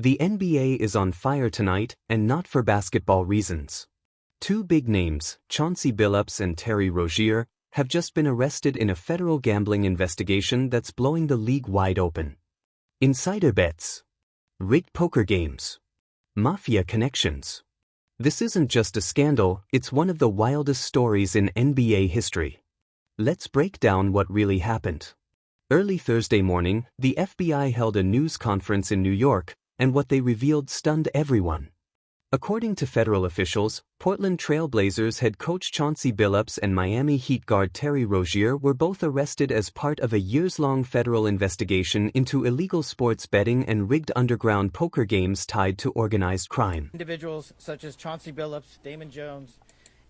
The NBA is on fire tonight, and not for basketball reasons. Two big names, Chauncey Billups and Terry Rozier, have just been arrested in a federal gambling investigation that's blowing the league wide open. Insider bets, rigged poker games, mafia connections. This isn't just a scandal, it's one of the wildest stories in NBA history. Let's break down what really happened. Early Thursday morning, the FBI held a news conference in New York, and what they revealed stunned everyone. According to federal officials, Portland Trail Blazers head coach Chauncey Billups and Miami Heat guard Terry Rozier were both arrested as part of a years-long federal investigation into illegal sports betting and rigged underground poker games tied to organized crime. Individuals such as Chauncey Billups, Damon Jones,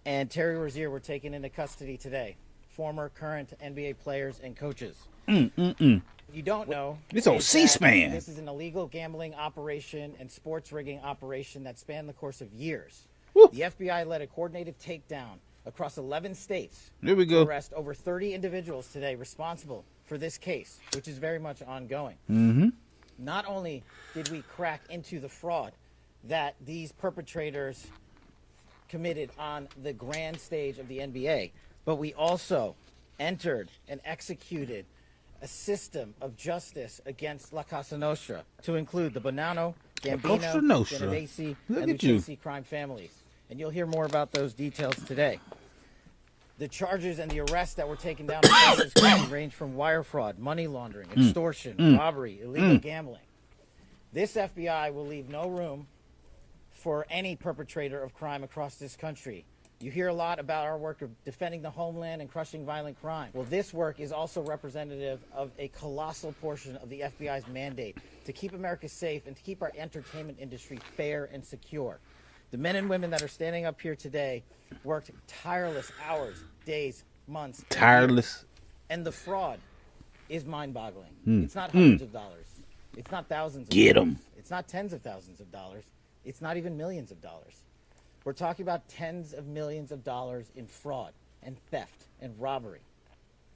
and Terry Rozier were taken into custody today. Former, current NBA players and coaches. You don't know. It's on C-SPAN. This is an illegal gambling operation and sports rigging operation that spanned the course of years. Woo. The FBI led a coordinated takedown across 11 states. There we go. To arrest over 30 individuals today responsible for this case, which is very much ongoing. Not only did we crack into the fraud that these perpetrators committed on the grand stage of the NBA, but we also entered and executed a system of justice against La Casa Nostra, to include the Bonanno, Gambino, Genovese, and Lucchese crime families. And you'll hear more about those details today. The charges and the arrests that were taken down in this crime range from wire fraud, money laundering, extortion, robbery, illegal gambling. This FBI will leave no room for any perpetrator of crime across this country. You hear a lot about our work of defending the homeland and crushing violent crime. Well, this work is also representative of a colossal portion of the FBI's mandate to keep America safe and to keep our entertainment industry fair and secure. The men and women that are standing up here today worked tireless hours, days, months. Tireless. And the fraud is mind-boggling. It's not hundreds of dollars. It's not thousands of Get dollars. 'em. It's not tens of thousands of dollars. It's not even millions of dollars. We're talking about tens of millions of dollars in fraud and theft and robbery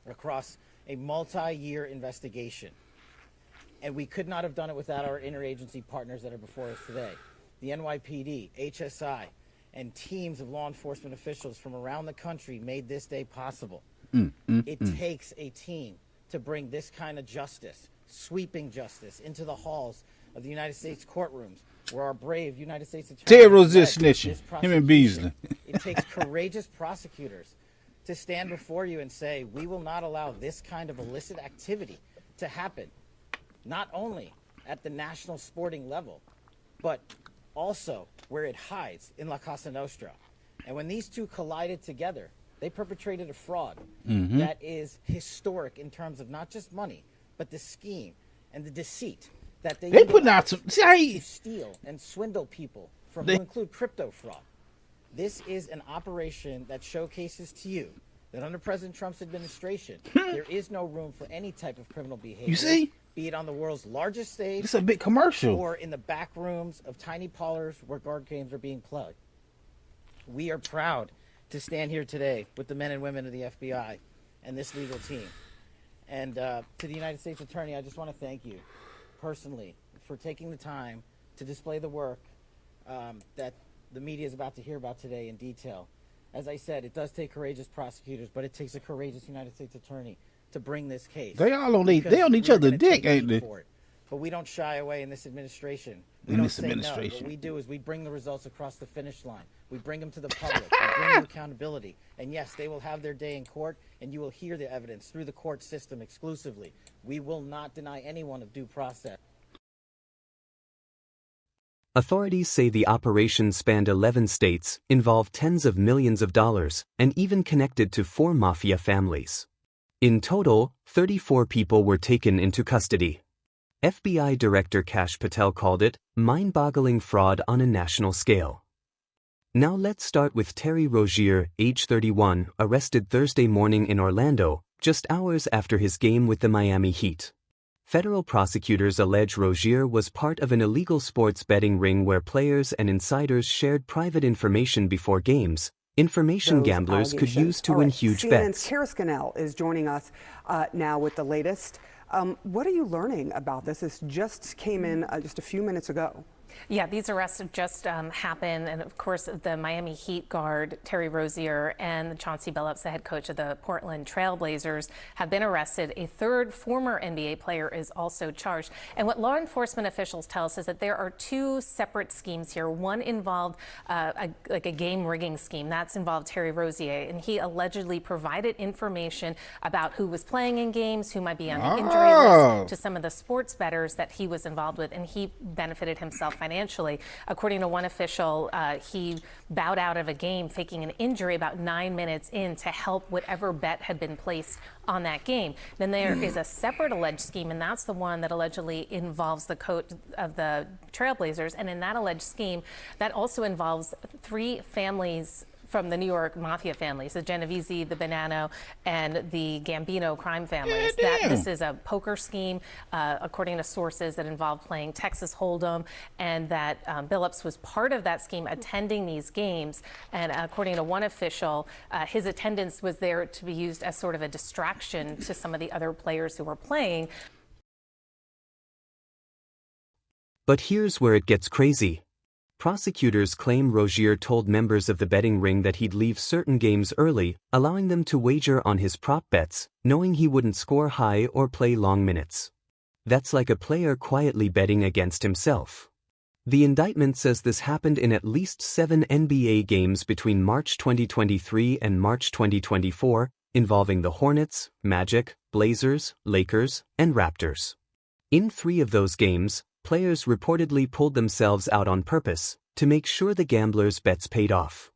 across a multi-year investigation. And we could not have done it without our interagency partners that are before us today. The NYPD, HSI, and teams of law enforcement officials from around the country made this day possible. It takes a team to bring this kind of justice, sweeping justice, into the halls of the United States courtrooms, where our brave United States attorney Terry Rozier snitching. Him and Beasley. It takes courageous prosecutors to stand before you and say, we will not allow this kind of illicit activity to happen, not only at the national sporting level, but also where it hides in La Casa Nostra. And when these two collided together, they perpetrated a fraud that is historic in terms of not just money, but the scheme and the deceit that they put out some to steal and swindle people from to include crypto fraud. This is an operation that showcases to you that under President Trump's administration, there is no room for any type of criminal behavior. You see? Be it on the world's largest stage, It's a big commercial. or in the back rooms of tiny parlors where guard games are being played. We are proud to stand here today with the men and women of the FBI and this legal team. And to the United States Attorney, I just want to thank you personally for taking the time to display the work that the media is about to hear about today in detail. As I said, it does take courageous prosecutors, but it takes a courageous United States Attorney to bring this case. They all on each other's dick, ain't they? But we don't shy away in this administration. We In don't this say no. administration. What we do is we bring the results across the finish line. We bring them to the public. We bring them accountability. And yes, they will have their day in court, and you will hear the evidence through the court system exclusively. We will not deny anyone of due process. Authorities say the operation spanned 11 states, involved tens of millions of dollars, and even connected to 4 mafia families. In total, 34 people were taken into custody. FBI Director Kash Patel called it mind-boggling fraud on a national scale. Now let's start with Terry Rozier, age 31, arrested Thursday morning in Orlando, just hours after his game with the Miami Heat. Federal prosecutors allege Rozier was part of an illegal sports betting ring where players and insiders shared private information before games, information gamblers could use to win huge CNN's bets. Kara Scannell is joining us now with the latest. What are you learning about this? This just came in just a few minutes ago. Yeah, these arrests just happened, and of course the Miami Heat guard Terry Rozier and Chauncey Billups, the head coach of the Portland Trail Blazers, have been arrested. A third former NBA player is also charged. And what law enforcement officials tell us is that there are two separate schemes here. One involved like a game rigging scheme. That's involved Terry Rozier, and he allegedly provided information about who was playing in games, who might be on the injury list, to some of the sports bettors that he was involved with, and he benefited himself financially. According to one official, he bowed out of a game faking an injury about 9 minutes in to help whatever bet had been placed on that game. Then there is a separate alleged scheme, and that's the one that allegedly involves the coach of the Trailblazers. And in that alleged scheme, that also involves three families from the New York Mafia families, the Genovese, the Bonanno, and the Gambino crime families. Yeah, this is a poker scheme, according to sources, that involved playing Texas Hold'em, and that Billups was part of that scheme, attending these games. And according to one official, his attendance was there to be used as sort of a distraction to some of the other players who were playing. But here's where it gets crazy. Prosecutors claim Rozier told members of the betting ring that he'd leave certain games early, allowing them to wager on his prop bets, knowing he wouldn't score high or play long minutes. That's like a player quietly betting against himself. The indictment says this happened in at least 7 NBA games between March 2023 and March 2024, involving the Hornets, Magic, Blazers, Lakers, and Raptors. In 3 of those games, players reportedly pulled themselves out on purpose to make sure the gamblers' bets paid off.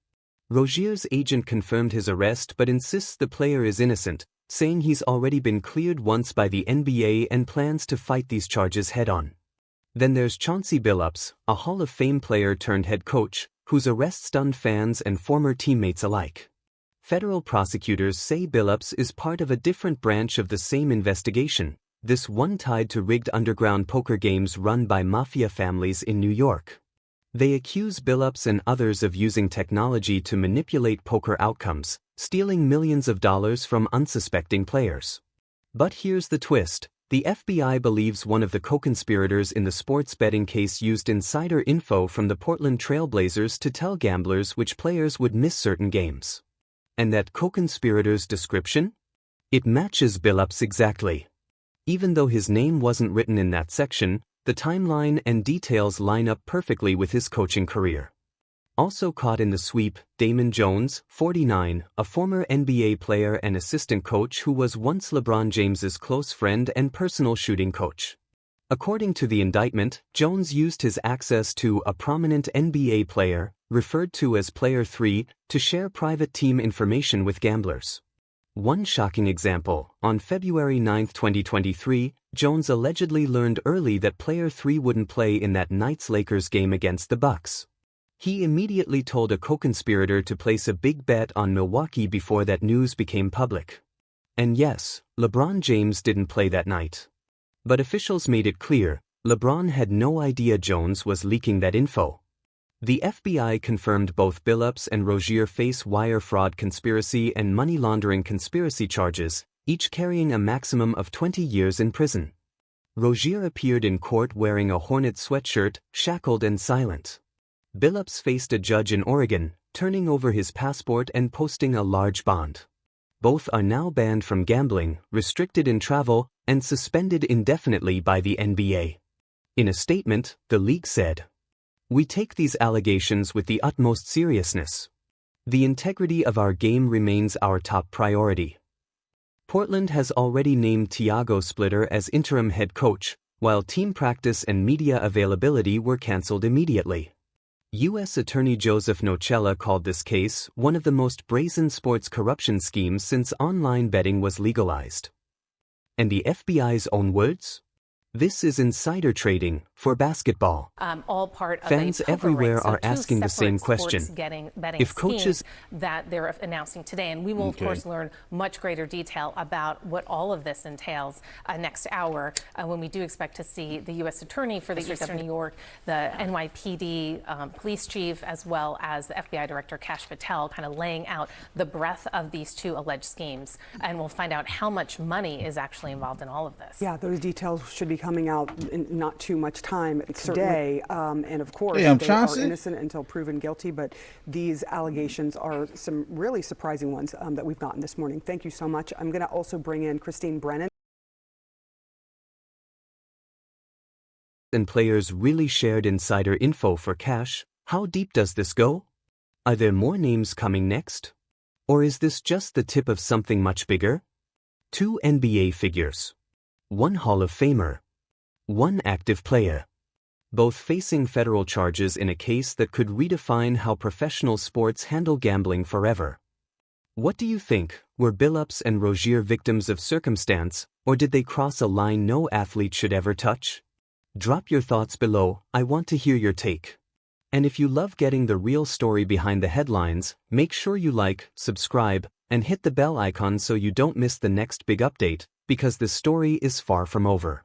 Rozier's agent confirmed his arrest but insists the player is innocent, saying he's already been cleared once by the NBA and plans to fight these charges head-on. Then there's Chauncey Billups, a Hall of Fame player turned head coach, whose arrest stunned fans and former teammates alike. Federal prosecutors say Billups is part of a different branch of the same investigation, this one tied to rigged underground poker games run by mafia families in New York. They accuse Billups and others of using technology to manipulate poker outcomes, stealing millions of dollars from unsuspecting players. But here's the twist. The FBI believes one of the co-conspirators in the sports betting case used insider info from the Portland Trail Blazers to tell gamblers which players would miss certain games. And that co-conspirator's description? It matches Billups exactly. Even though his name wasn't written in that section, the timeline and details line up perfectly with his coaching career. Also caught in the sweep, Damon Jones, 49, a former NBA player and assistant coach who was once LeBron James's close friend and personal shooting coach. According to the indictment, Jones used his access to a prominent NBA player, referred to as Player 3, to share private team information with gamblers. One shocking example, on February 9, 2023, Jones allegedly learned early that Player 3 wouldn't play in that night's Lakers game against the Bucks. He immediately told a co-conspirator to place a big bet on Milwaukee before that news became public. And yes, LeBron James didn't play that night. But officials made it clear, LeBron had no idea Jones was leaking that info. The FBI confirmed both Billups and Rozier face wire fraud conspiracy and money laundering conspiracy charges, each carrying a maximum of 20 years in prison. Rozier appeared in court wearing a Hornets sweatshirt, shackled and silent. Billups faced a judge in Oregon, turning over his passport and posting a large bond. Both are now banned from gambling, restricted in travel, and suspended indefinitely by the NBA. In a statement, the league said, "We take these allegations with the utmost seriousness. The integrity of our game remains our top priority." Portland has already named Tiago Splitter as interim head coach, while team practice and media availability were canceled immediately. U.S. Attorney Joseph Nocella called this case one of the most brazen sports corruption schemes since online betting was legalized. And the FBI's own words? This is insider trading for basketball. All part of Fans a poker everywhere ring. So are two asking the same separate question. Betting If coaches schemes that they're announcing today, and we will of course learn much greater detail about what all of this entails next hour when we do expect to see the U.S. Attorney for the District of New York, the NYPD police chief, as well as the FBI Director Kash Patel, kind of laying out the breadth of these two alleged schemes, and we'll find out how much money is actually involved in all of this. Yeah, those details should be coming out in not too much time today. And of course, Damn, they Chauncey. are innocent until proven guilty. But these allegations are some really surprising ones that we've gotten this morning. Thank you so much. I'm going to also bring in Christine Brennan. And players really shared insider info for cash. How deep does this go? Are there more names coming next? Or is this just the tip of something much bigger? 2 NBA figures. 1 Hall of Famer. 1 active player. Both facing federal charges in a case that could redefine how professional sports handle gambling forever. What do you think? Were Billups and Rozier victims of circumstance, or did they cross a line no athlete should ever touch? Drop your thoughts below. I want to hear your take. And if you love getting the real story behind the headlines, make sure you like, subscribe, and hit the bell icon so you don't miss the next big update, because this story is far from over.